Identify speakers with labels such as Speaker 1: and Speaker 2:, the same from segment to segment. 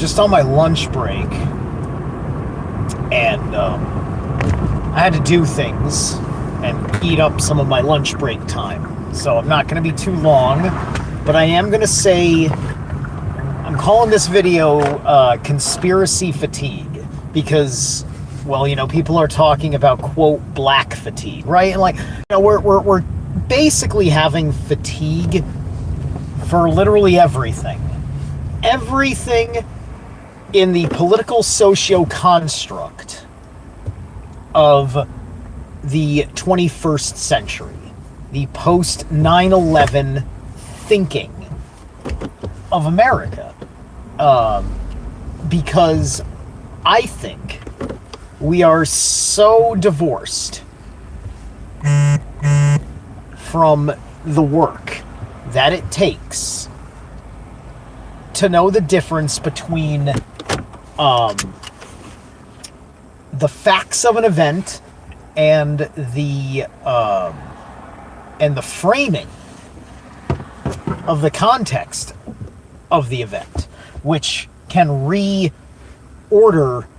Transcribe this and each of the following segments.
Speaker 1: just on my lunch break, and I had to do things and eat up some of my lunch break time. So I'm not going to be too long, but I am going to say I'm calling this video conspiracy fatigue because, well, people are talking about, quote, black fatigue, right? And we're basically having fatigue for literally everything. Everything in the political socio-construct of the 21st century, the post 9/11 thinking of America, because I think we are so divorced from the work that it takes to know the difference between the facts of an event and the framing of the context of the event, which can reorder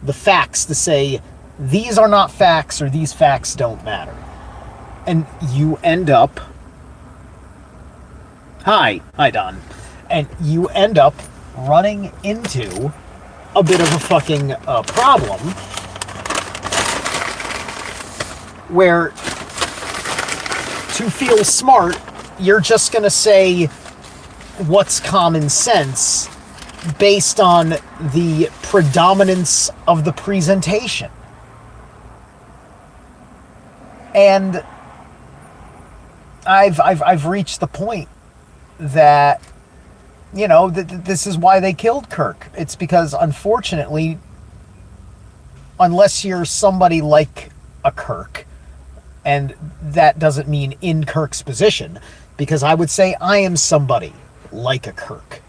Speaker 1: the facts to say these are not facts or these facts don't matter. And you end up... Hi, Don. And you end up running into a bit of a fucking problem where, to feel smart, you're just gonna say what's common sense based on the predominance of the presentation. And I've reached the point that, this is why they killed Kirk. It's because, unfortunately, unless you're somebody like a Kirk, and that doesn't mean in Kirk's position, because I would say I am somebody like a Kirk,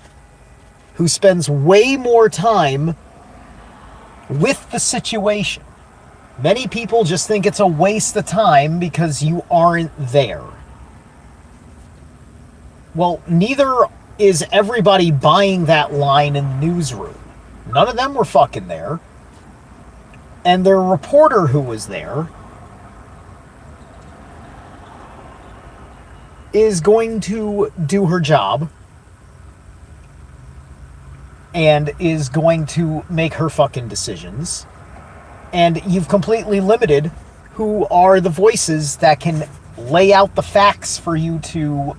Speaker 1: who spends way more time with the situation. Many people just think it's a waste of time because you aren't there. Well, neither is everybody buying that line in the newsroom. None of them were fucking there. And the reporter who was there is going to do her job and is going to make her fucking decisions. And you've completely limited who are the voices that can lay out the facts for you to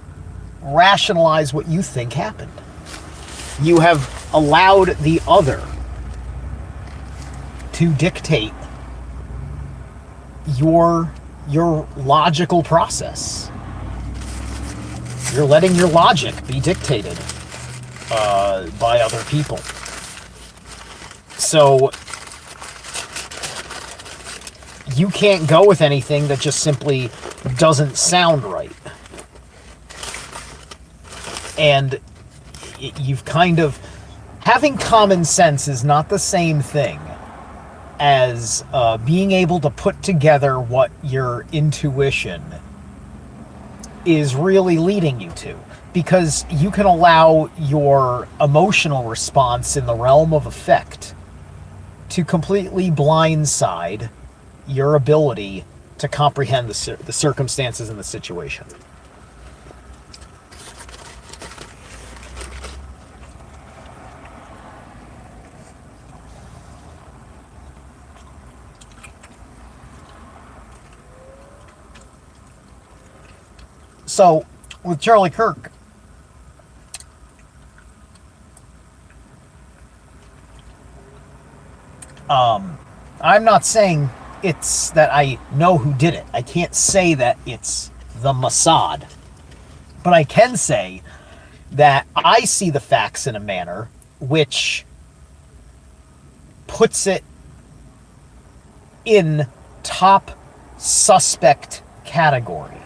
Speaker 1: rationalize what you think happened. You have allowed the other to dictate your logical process. You're letting your logic be dictated by other people. So you can't go with anything that just simply doesn't sound right. And you've kind of... Having common sense is not the same thing as being able to put together what your intuition is really leading you to. Because you can allow your emotional response in the realm of effect to completely blindside your ability to comprehend the circumstances and the situation. So, with Charlie Kirk, I'm not saying it's that I know who did it. I can't say that it's the Mossad. But I can say that I see the facts in a manner which puts it in top suspect category.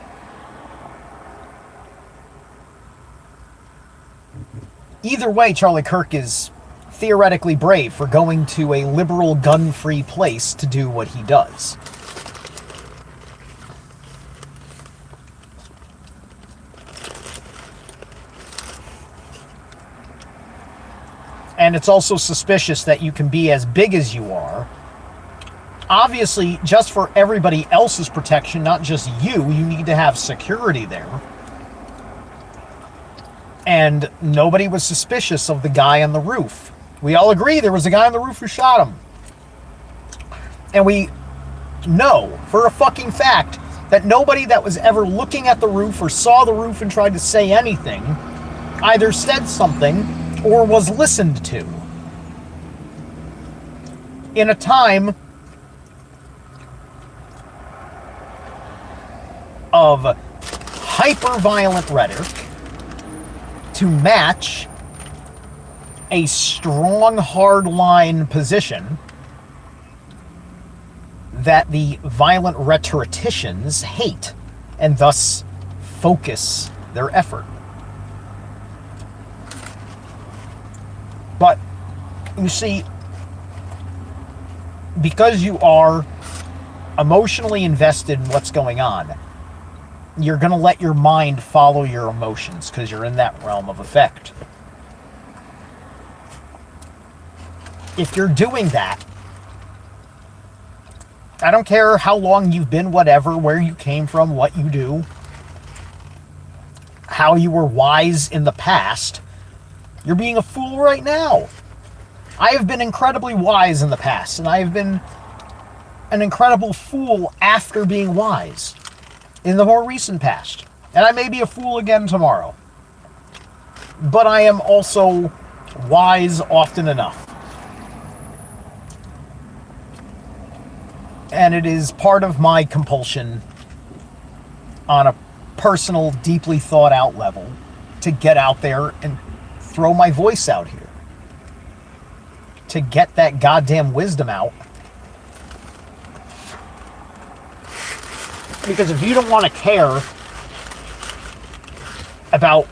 Speaker 1: Either way, Charlie Kirk is theoretically brave for going to a liberal gun-free place to do what he does. And it's also suspicious that you can be as big as you are. Obviously, just for everybody else's protection, not just you need to have security there. And nobody was suspicious of the guy on the roof. We all agree there was a guy on the roof who shot him. And we know for a fucking fact that nobody that was ever looking at the roof or saw the roof and tried to say anything either said something or was listened to. In a time of hyper-violent rhetoric to match a strong hardline position that the violent rhetoricians hate and thus focus their effort. But you see, because you are emotionally invested in what's going on, you're going to let your mind follow your emotions because you're in that realm of effect. If you're doing that, I don't care how long you've been, whatever, where you came from, what you do, how you were wise in the past, you're being a fool right now. I have been incredibly wise in the past, and I have been an incredible fool after being wise in the more recent past. And I may be a fool again tomorrow. But I am also wise often enough. And it is part of my compulsion on a personal, deeply thought out level to get out there and throw my voice out here. To get that goddamn wisdom out. Because if you don't want to care about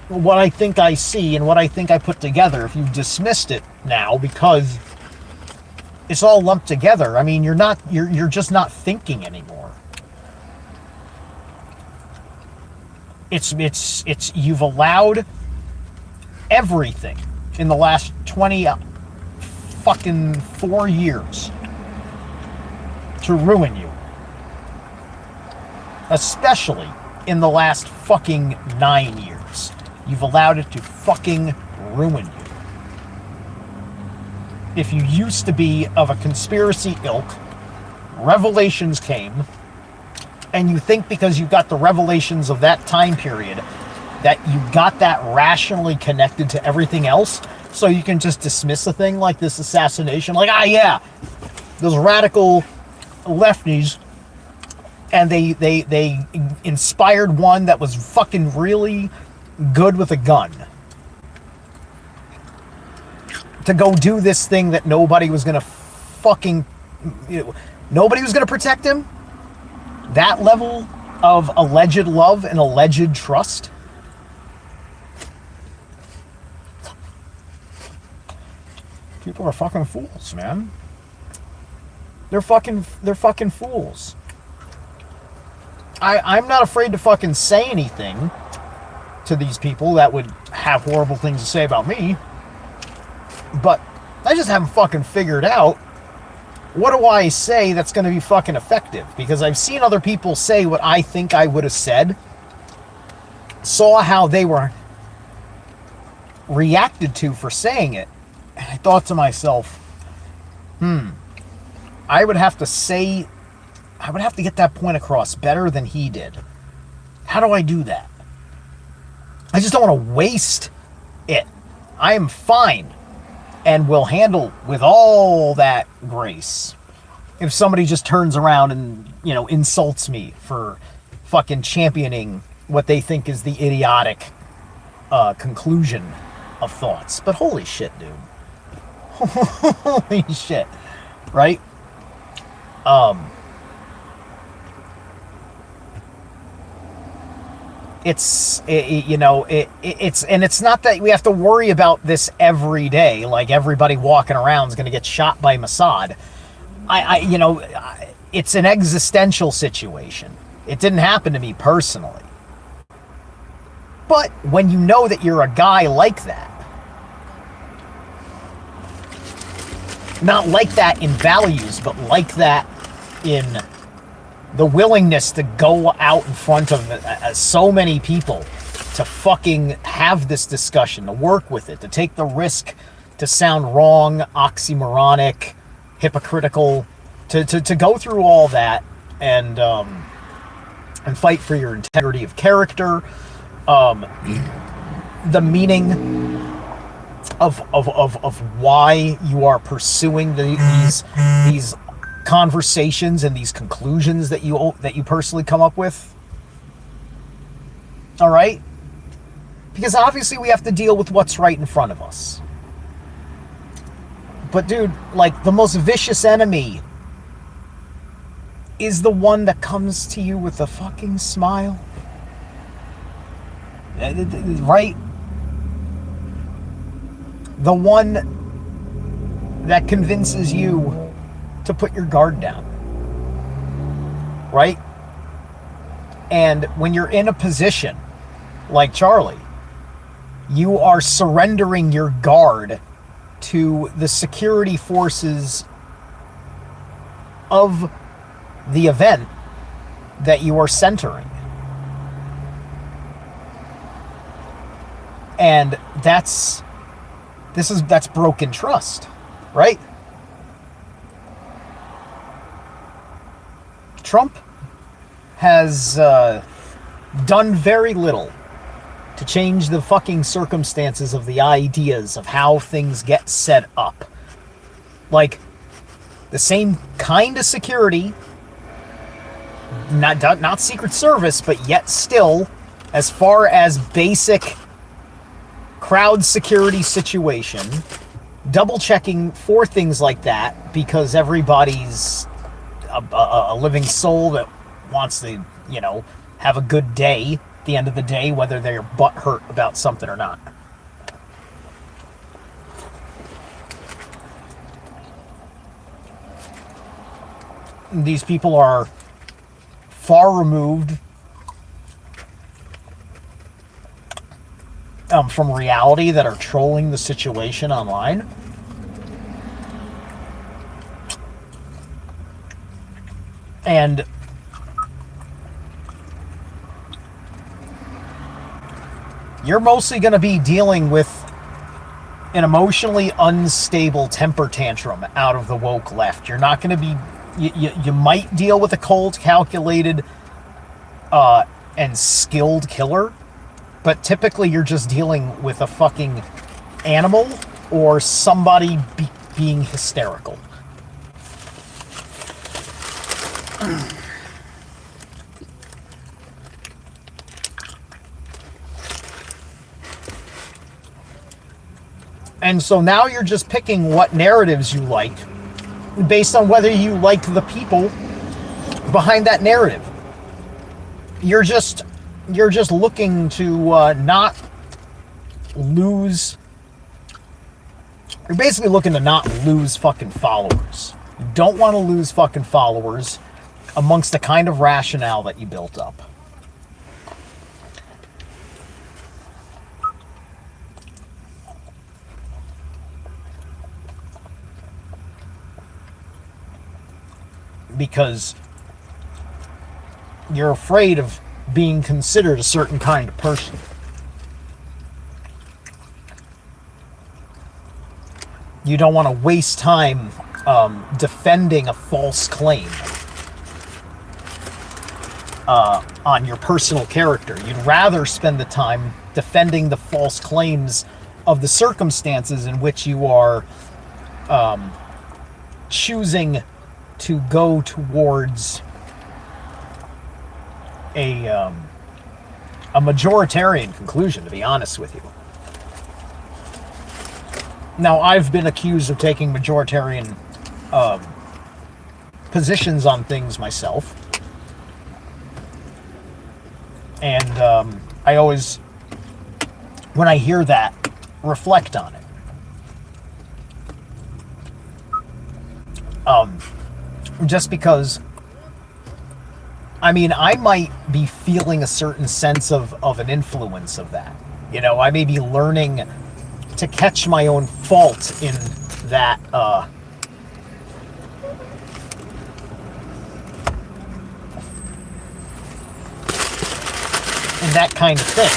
Speaker 1: what I think I see and what I think I put together, if you've dismissed it now because it's all lumped together, I mean, you're just not thinking anymore. It's you've allowed everything in the last 20 fucking 4 years to ruin you. Especially in the last fucking 9 years. You've allowed it to fucking ruin you. If you used to be of a conspiracy ilk, revelations came, and you think because you got the revelations of that time period that you got that rationally connected to everything else, so you can just dismiss a thing like this assassination, like, yeah, those radical lefties, and they inspired one that was fucking really good with a gun to go do this thing that nobody was gonna nobody was gonna protect him. That level of alleged love and alleged trust. People are fucking fools, man. They're fucking fools. I'm not afraid to fucking say anything to these people that would have horrible things to say about me. But I just haven't fucking figured out what do I say that's going to be fucking effective. Because I've seen other people say what I think I would have said. Saw how they were reacted to for saying it. And I thought to myself, I would have to get that point across better than he did. How do I do that? I just don't want to waste it. I am fine and will handle with all that grace if somebody just turns around and, insults me for fucking championing what they think is the idiotic conclusion of thoughts. But holy shit, dude. Holy shit. Right? It's not that we have to worry about this every day, like everybody walking around is going to get shot by Mossad. It's an existential situation. It didn't happen to me personally. But when you know that you're a guy like that, Not like that in values, but like that in the willingness to go out in front of so many people, to fucking have this discussion, to work with it, to take the risk to sound wrong, oxymoronic, hypocritical, to go through all that and fight for your integrity of character, the meaning of why you are pursuing these conversations and these conclusions that you personally come up with. All right? Because obviously we have to deal with what's right in front of us. But dude, like, the most vicious enemy is the one that comes to you with a fucking smile. Right? The one that convinces you to put your guard down. Right? And when you're in a position like Charlie, you are surrendering your guard to the security forces of the event that you are centering. And that's broken trust, right? Trump has done very little to change the fucking circumstances of the ideas of how things get set up. Like, the same kind of security, not Secret Service, but yet still, as far as basic crowd security situation, double checking for things like that, because everybody's a living soul that wants to, have a good day at the end of the day, whether they're butt hurt about something or not. These people are far removed from reality that are trolling the situation online. And you're mostly going to be dealing with an emotionally unstable temper tantrum out of the woke left. You're not going to be... You might deal with a cold, calculated, and skilled killer, but typically you're just dealing with a fucking animal or somebody being hysterical. And so now you're just picking what narratives you like based on whether you like the people behind that narrative. You're just looking to not lose. You're basically looking to not lose fucking followers. You don't want to lose fucking followers amongst the kind of rationale that you built up. Because you're afraid of being considered a certain kind of person. You don't want to waste time defending a false claim on your personal character. You'd rather spend the time defending the false claims of the circumstances in which you are choosing to go towards a majoritarian conclusion, to be honest with you. Now, I've been accused of taking majoritarian positions on things myself. And I always, when I hear that, reflect on it. Just because, I mean, I might be feeling a certain sense of an influence of that. I may be learning to catch my own fault in that that kind of thing.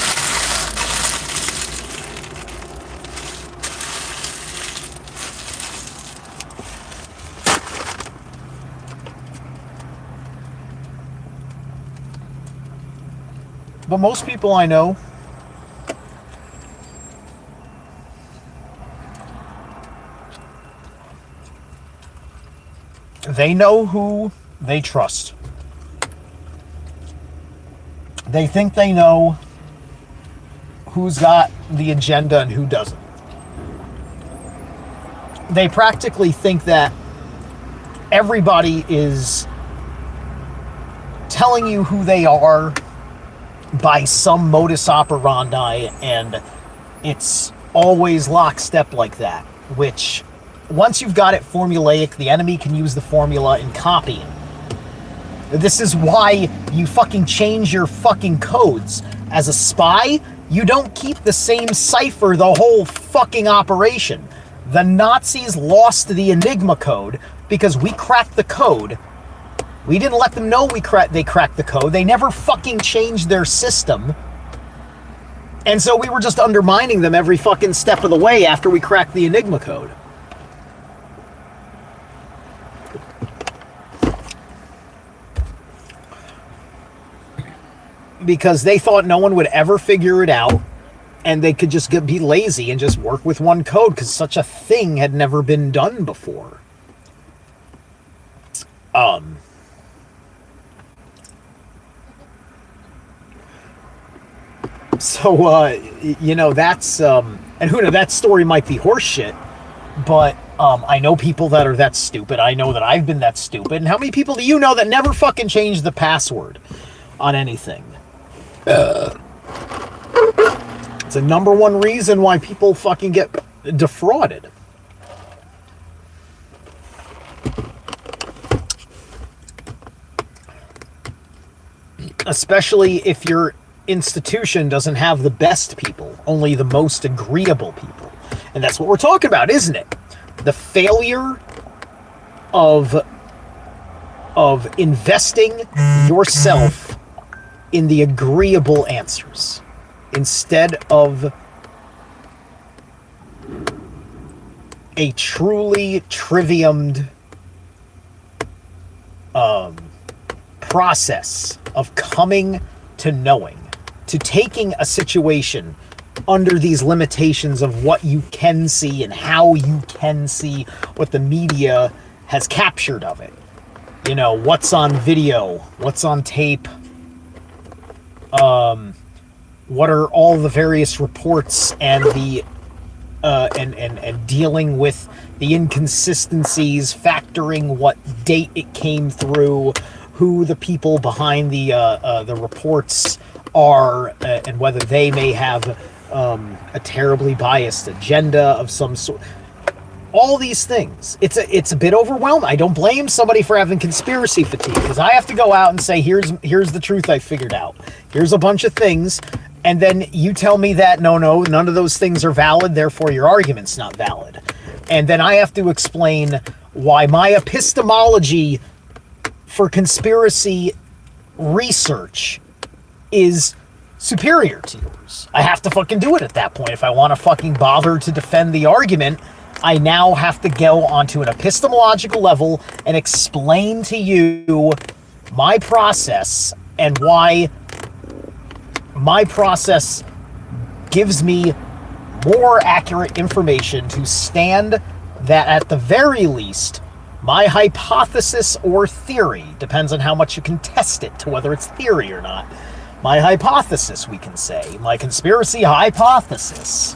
Speaker 1: But most people I know, they know who they trust. They think they know who's got the agenda and who doesn't. They practically think that everybody is telling you who they are by some modus operandi, and it's always lockstep like that, which once you've got it formulaic, the enemy can use the formula and copy it. This is why you fucking change your fucking codes. As a spy, you don't keep the same cipher the whole fucking operation. The Nazis lost the Enigma code because we cracked the code. We didn't let them know they cracked the code. They never fucking changed their system. And so we were just undermining them every fucking step of the way after we cracked the Enigma code. Because they thought no one would ever figure it out, and they could just be lazy and just work with one code, because such a thing had never been done before. So, you know, that's, and who knows, that story might be horseshit, but I know people that are that stupid. I know that I've been that stupid. And how many people do you know that never fucking changed the password on anything? It's a number one reason why people fucking get defrauded. Especially if your institution doesn't have the best people, only the most agreeable people. And that's what we're talking about, isn't it? The failure of investing yourself in the agreeable answers instead of a truly triviumed process of coming to knowing, to taking a situation under these limitations of what you can see and how you can see what the media has captured of it. You know, what's on video, what's on tape, what are all the various reports and the and dealing with the inconsistencies, factoring what date it came through, who the people behind the reports are, and whether they may have a terribly biased agenda of some sort. All these things. It's a bit overwhelming. I don't blame somebody for having conspiracy fatigue, because I have to go out and say, here's the truth I figured out. Here's a bunch of things, and then you tell me that no, none of those things are valid, therefore your argument's not valid. And then I have to explain why my epistemology for conspiracy research is superior to yours. I have to fucking do it at that point. If I want to fucking bother to defend the argument, I now have to go onto an epistemological level and explain to you my process and why my process gives me more accurate information to stand that at the very least, my hypothesis or theory, depends on how much you can test it to whether it's theory or not. My hypothesis, we can say, my conspiracy hypothesis.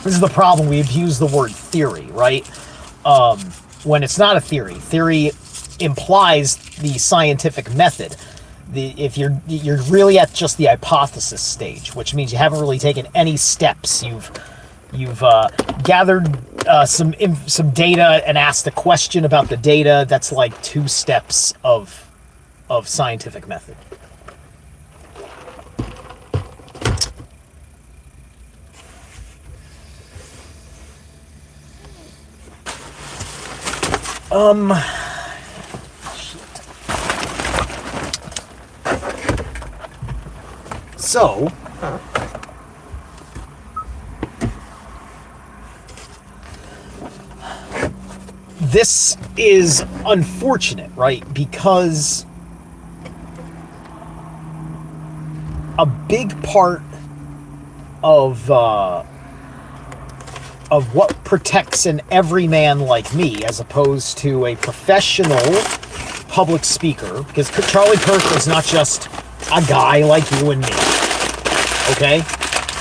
Speaker 1: This is the problem. We abuse the word theory, right? When it's not a theory. Theory implies the scientific method. If you're really at just the hypothesis stage, which means you haven't really taken any steps. You've gathered some data and asked a question about the data. That's like 2 steps of scientific method. So, this is unfortunate, right? Because a big part of what protects an everyman like me, as opposed to a professional public speaker, because Charlie Kirk is not just a guy like you and me, okay?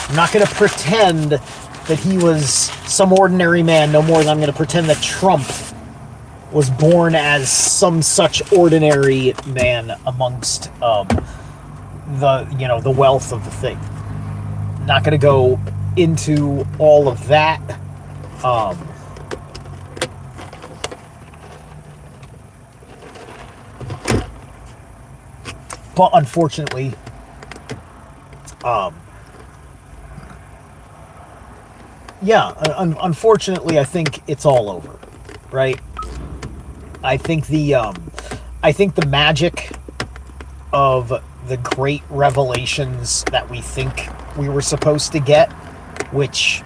Speaker 1: I'm not going to pretend that he was some ordinary man no more than I'm going to pretend that Trump was born as some such ordinary man amongst the wealth of the thing. Not going to go into all of that. But unfortunately, unfortunately, I think it's all over, right? I think the magic of the great revelations that we think we were supposed to get, which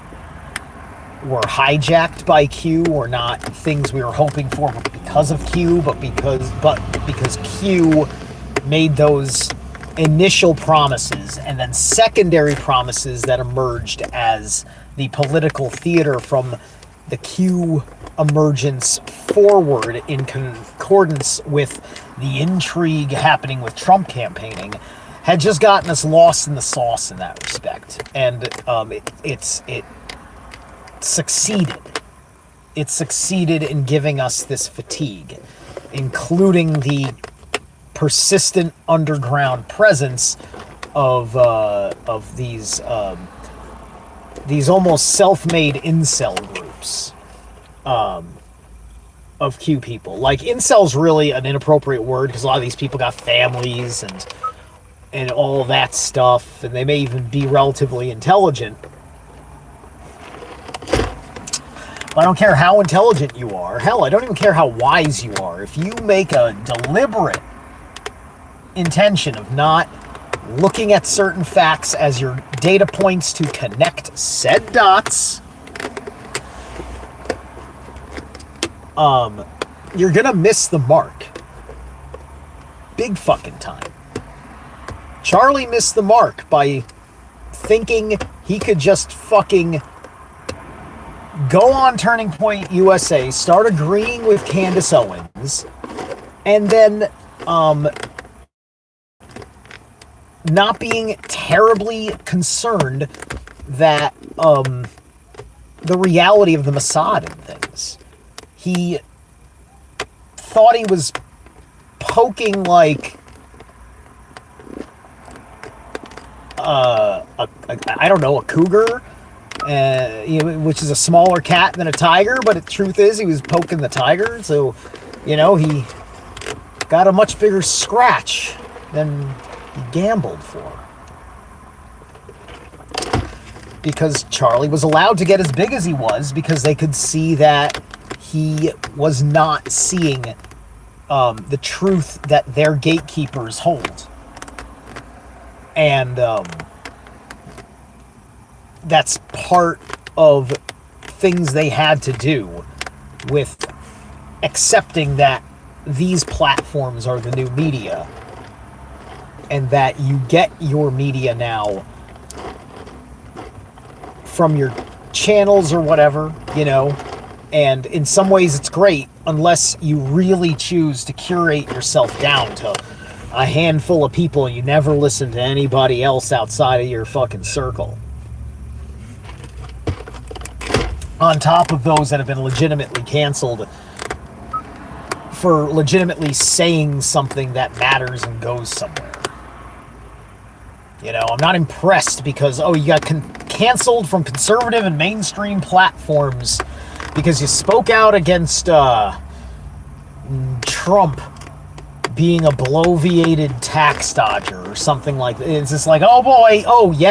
Speaker 1: were hijacked by Q, or not things we were hoping for because of Q, but because Q made those initial promises and then secondary promises that emerged as the political theater from the Q emergence forward, in concordance with the intrigue happening with Trump campaigning, had just gotten us lost in the sauce in that respect. And it succeeded. It succeeded in giving us this fatigue, including the persistent underground presence of these almost self-made incel groups of Q people. Like, incel's really an inappropriate word because a lot of these people got families and all that stuff, and they may even be relatively intelligent. I don't care how intelligent you are. Hell, I don't even care how wise you are. If you make a deliberate intention of not looking at certain facts as your data points to connect said dots, you're gonna miss the mark. Big fucking time. Charlie missed the mark by thinking he could just fucking go on Turning Point USA, start agreeing with Candace Owens, and then not being terribly concerned that the reality of the Mossad and things. He thought he was poking like I don't know, a cougar, which is a smaller cat than a tiger, but the truth is he was poking the tiger, so he got a much bigger scratch than he gambled for. Because Charlie was allowed to get as big as he was because they could see that he was not seeing the truth that their gatekeepers hold. And that's part of things they had to do with accepting that these platforms are the new media, and that you get your media now from your channels or whatever, and in some ways it's great, unless you really choose to curate yourself down to a handful of people and you never listen to anybody else outside of your fucking circle. On top of those that have been legitimately canceled for legitimately saying something that matters and goes somewhere. I'm not impressed because, you got canceled from conservative and mainstream platforms because you spoke out against Trump being a bloviated tax dodger or something like that. It's just like, oh boy,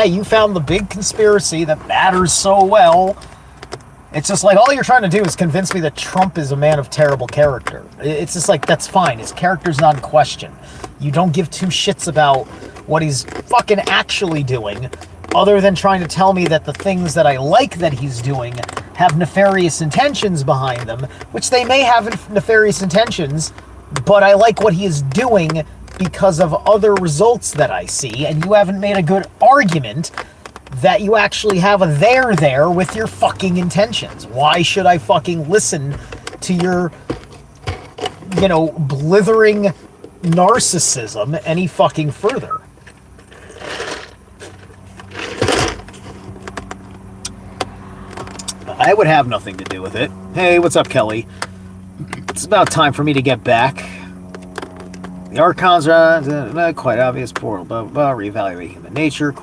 Speaker 1: you found the big conspiracy that matters so well. It's just like, all you're trying to do is convince me that Trump is a man of terrible character. It's just like, that's fine. His character's not in question. You don't give two shits about what he's fucking actually doing, other than trying to tell me that the things that I like that he's doing have nefarious intentions behind them, which they may have nefarious intentions, but I like what he is doing because of other results that I see, and you haven't made a good argument that you actually have a there with your fucking intentions. Why should I fucking listen to your, blithering narcissism any fucking further? I would have nothing to do with it. Hey, what's up, Kelly? It's about time for me to get back. The Archons are quite obvious, portal, blah, blah, blah, reevaluate human nature,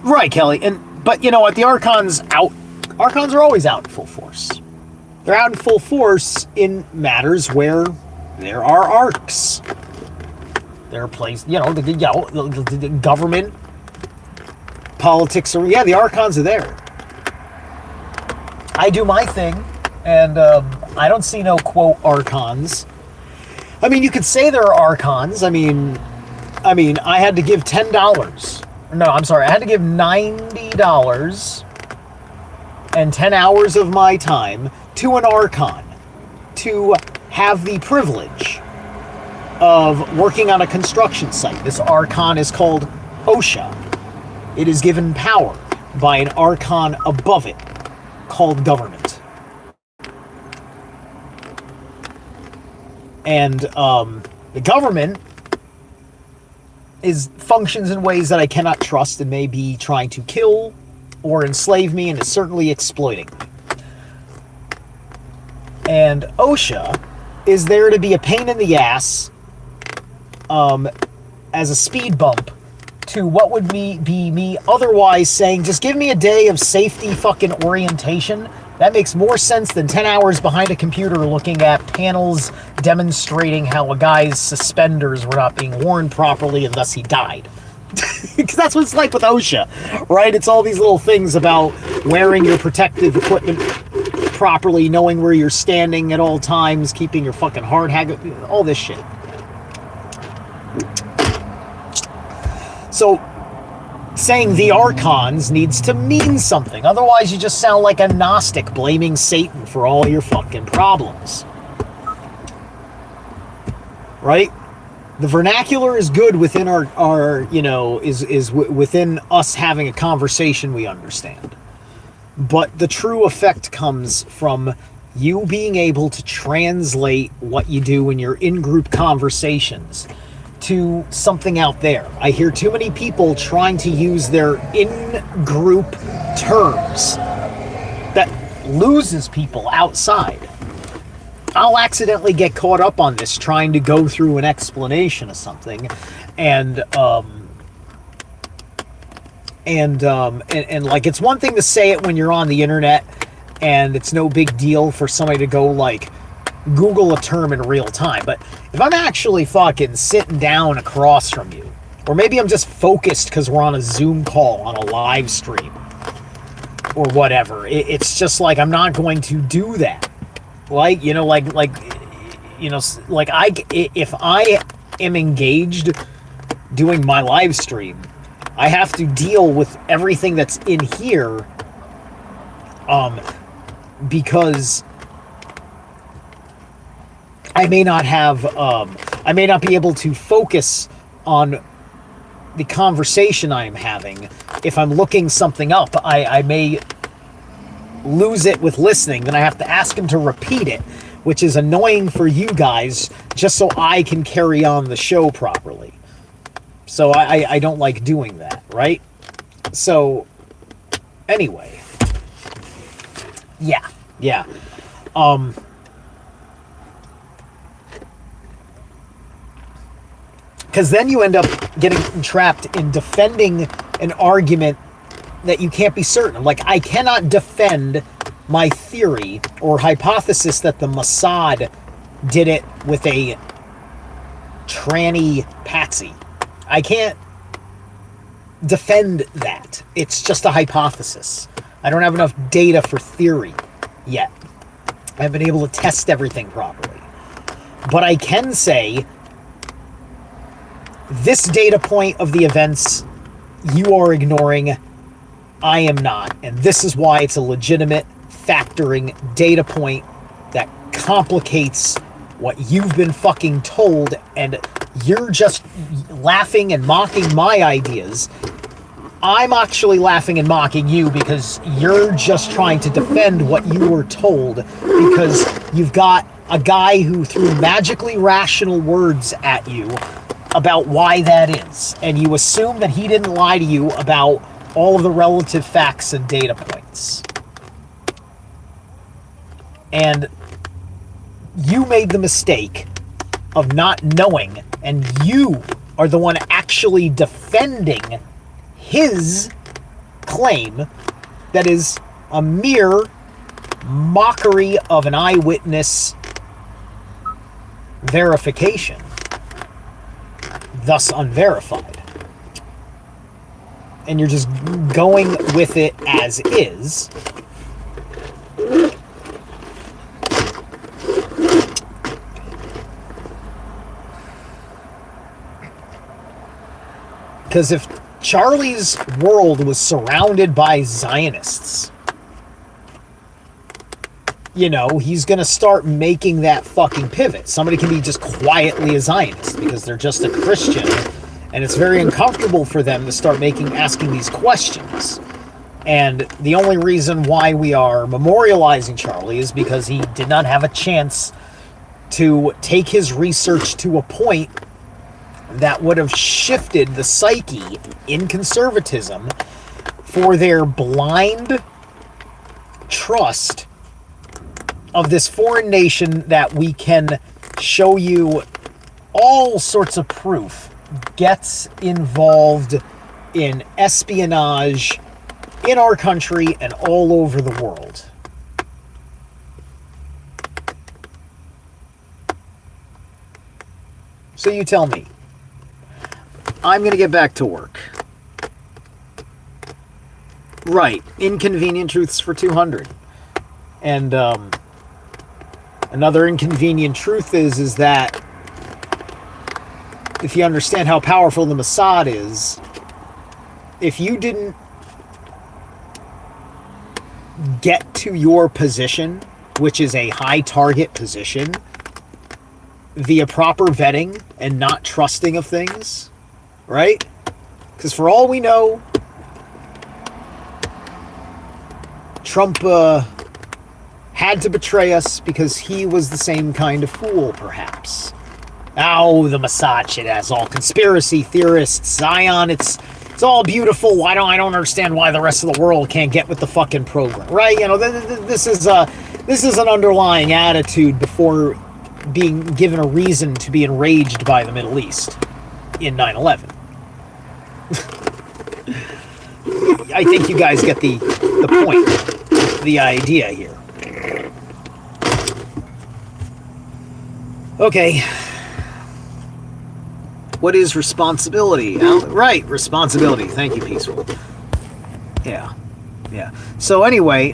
Speaker 1: Right, Kelly, but you know what, the Archons are always out in full force. They're out in full force in matters where there are arcs. There are places, the government, politics, the Archons are there. I do my thing, and I don't see no, quote, Archons. I mean, you could say there are Archons. I mean, I had to give $10. No, I'm sorry. I had to give $90 and 10 hours of my time to an Archon to have the privilege of working on a construction site. This Archon is called OSHA. It is given power by an Archon above it called government. And the government functions in ways that I cannot trust and may be trying to kill or enslave me, and is certainly exploiting me. And OSHA is there to be a pain in the ass as a speed bump to what would be me otherwise saying, just give me a day of safety fucking orientation. That makes more sense than 10 hours behind a computer looking at panels demonstrating how a guy's suspenders were not being worn properly and thus he died. Because that's what it's like with OSHA, right? It's all these little things about wearing your protective equipment properly, knowing where you're standing at all times, keeping your fucking hard habit, all this shit. So, saying the Archons needs to mean something. Otherwise, you just sound like a Gnostic blaming Satan for all your fucking problems. Right? The vernacular is good within our within us having a conversation we understand. But the true effect comes from you being able to translate what you do in your in-group conversations to something out there. I hear too many people trying to use their in-group terms that loses people outside. I'll accidentally get caught up on this trying to go through an explanation of something, and like, it's one thing to say it when you're on the internet and it's no big deal for somebody to go like Google a term in real time. But if I'm actually fucking sitting down across from you, or maybe I'm just focused because we're on a Zoom call on a live stream or whatever, it's just like I'm not going to do that. Like, if I am engaged doing my live stream, I have to deal with everything that's in here, because I may not be able to focus on the conversation I am having. If I'm looking something up, I may lose it with listening. Then I have to ask him to repeat it, which is annoying for you guys, just so I can carry on the show properly. So I don't like doing that, right? So, anyway. Yeah. Because then you end up getting trapped in defending an argument that you can't be certain of. Like, I cannot defend my theory or hypothesis that the Mossad did it with a tranny patsy. I can't defend that. It's just a hypothesis. I don't have enough data for theory yet. I haven't been able to test everything properly. But I can say this data point of the events you are ignoring, I am not. And this is why it's a legitimate factoring data point that complicates what you've been fucking told, and you're just laughing and mocking my ideas. I'm actually laughing and mocking you because you're just trying to defend what you were told, because you've got a guy who threw magically rational words at you about why that is, and you assume that he didn't lie to you about all of the relative facts and data points. And you made the mistake of not knowing, and you are the one actually defending his claim that is a mere mockery of an eyewitness verification, thus unverified. And you're just going with it as is. Because if Charlie's world was surrounded by Zionists, you know, he's going to start making that fucking pivot. Somebody can be just quietly a Zionist because they're just a Christian, and it's very uncomfortable for them to start asking these questions. And the only reason why we are memorializing Charlie is because he did not have a chance to take his research to a point that would have shifted the psyche in conservatism for their blind trust of this foreign nation that we can show you all sorts of proof gets involved in espionage in our country and all over the world. So you tell me. I'm going to get back to work. Right. Inconvenient truths for 200. And another inconvenient truth is that if you understand how powerful the Mossad is, if you didn't get to your position, which is a high target position, via proper vetting and not trusting of things, right? Because for all we know, Trump had to betray us because he was the same kind of fool, perhaps. Oh, the Mossad shit has all conspiracy theorists, Zion, it's all beautiful. I don't understand why the rest of the world can't get with the fucking program, right? You know, this is an underlying attitude before being given a reason to be enraged by the Middle East in 9/11. I think you guys get the point, the idea here. Okay. What is responsibility? Right, responsibility. Thank you, Peaceful. Yeah. So anyway,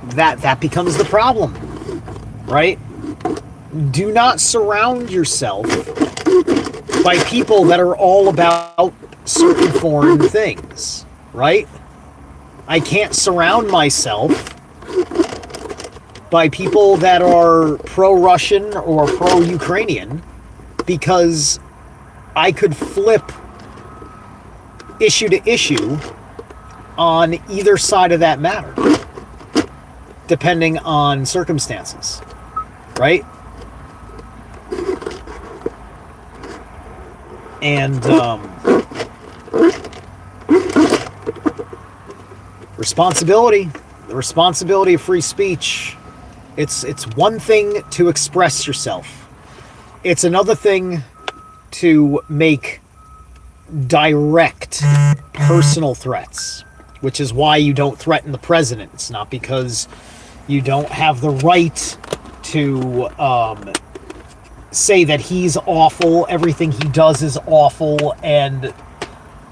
Speaker 1: that becomes the problem, right? Do not surround yourself by people that are all about certain foreign things, right? I can't surround myself by people that are pro-Russian or pro-Ukrainian, because I could flip issue to issue on either side of that matter, depending on circumstances, right? And responsibility, the responsibility of free speech. It's one thing to express yourself. It's another thing to make direct personal threats, which is why you don't threaten the president. It's not because you don't have the right to say that he's awful, everything he does is awful, and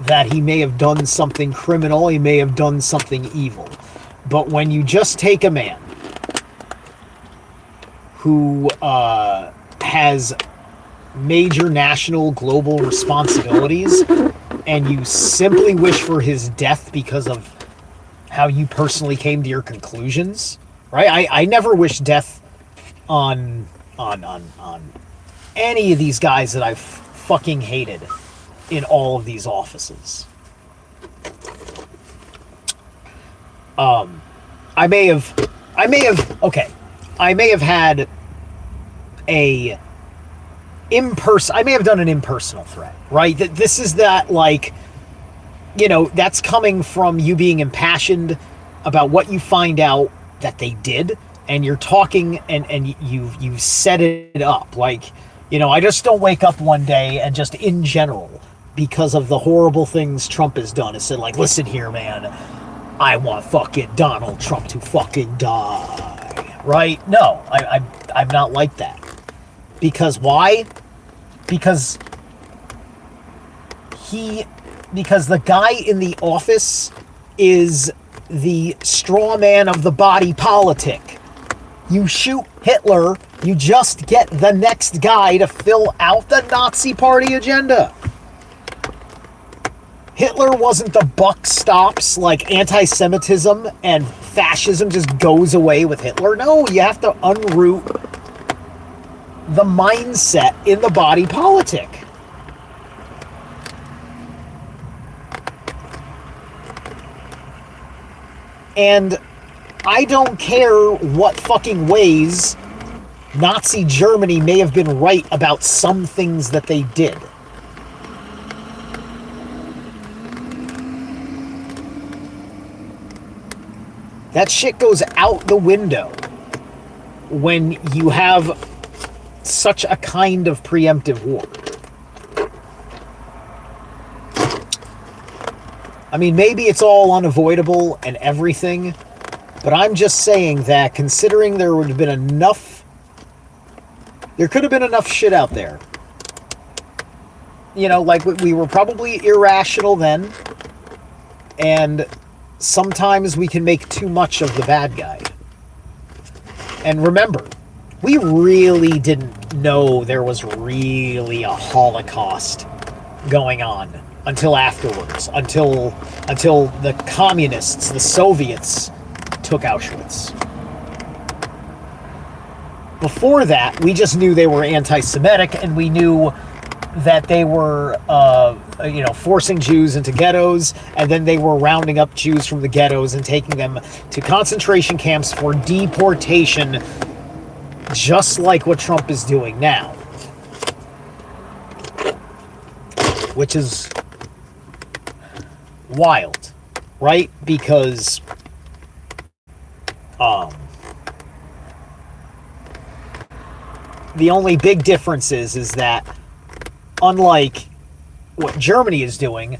Speaker 1: that he may have done something criminal, he may have done something evil. But when you just take a man who has major national global responsibilities, and you simply wish for his death because of how you personally came to your conclusions, right? I never wish death on any of these guys that I've fucking hated in all of these offices. I may have had I may have done an impersonal threat, right? That this is that, like, you know, that's coming from you being impassioned about what you find out that they did, and you're talking and you set it up. Like, you know, I just don't wake up one day and just in general, because of the horrible things Trump has done, and said, like, listen here, man, I want fucking Donald Trump to fucking die, right? No, I'm not like that. Because why? Because the guy in the office is the straw man of the body politic. You shoot Hitler, you just get the next guy to fill out the Nazi Party agenda. Hitler wasn't the buck stops, like anti-Semitism and fascism just goes away with Hitler. No, you have to unroot the mindset in the body politic. And I don't care what fucking ways Nazi Germany may have been right about some things that they did. That shit goes out the window when you have such a kind of preemptive war. I mean, maybe it's all unavoidable and everything, but I'm just saying that considering there could have been enough shit out there. You know, like, we were probably irrational then, and sometimes we can make too much of the bad guy. And remember, we really didn't know there was really a Holocaust going on until afterwards, until the communists, the Soviets, took Auschwitz. Before that, we just knew they were anti-Semitic, and we knew that they were forcing Jews into ghettos, and then they were rounding up Jews from the ghettos and taking them to concentration camps for deportation, just like what Trump is doing now. Which is wild, right? Because the only big difference is that, unlike what Germany is doing,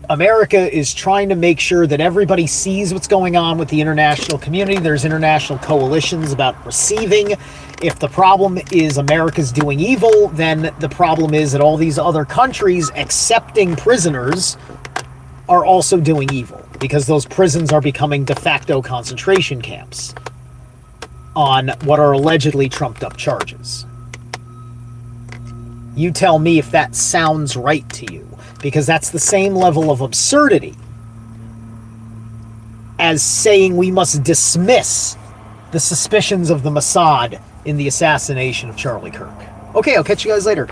Speaker 1: America is trying to make sure that everybody sees what's going on with the international community. There's international coalitions about receiving. If the problem is America's doing evil, then the problem is that all these other countries accepting prisoners are also doing evil, because those prisons are becoming de facto concentration camps on what are allegedly trumped up charges. You tell me if that sounds right to you, because that's the same level of absurdity as saying we must dismiss the suspicions of the Mossad in the assassination of Charlie Kirk. Okay, I'll catch you guys later.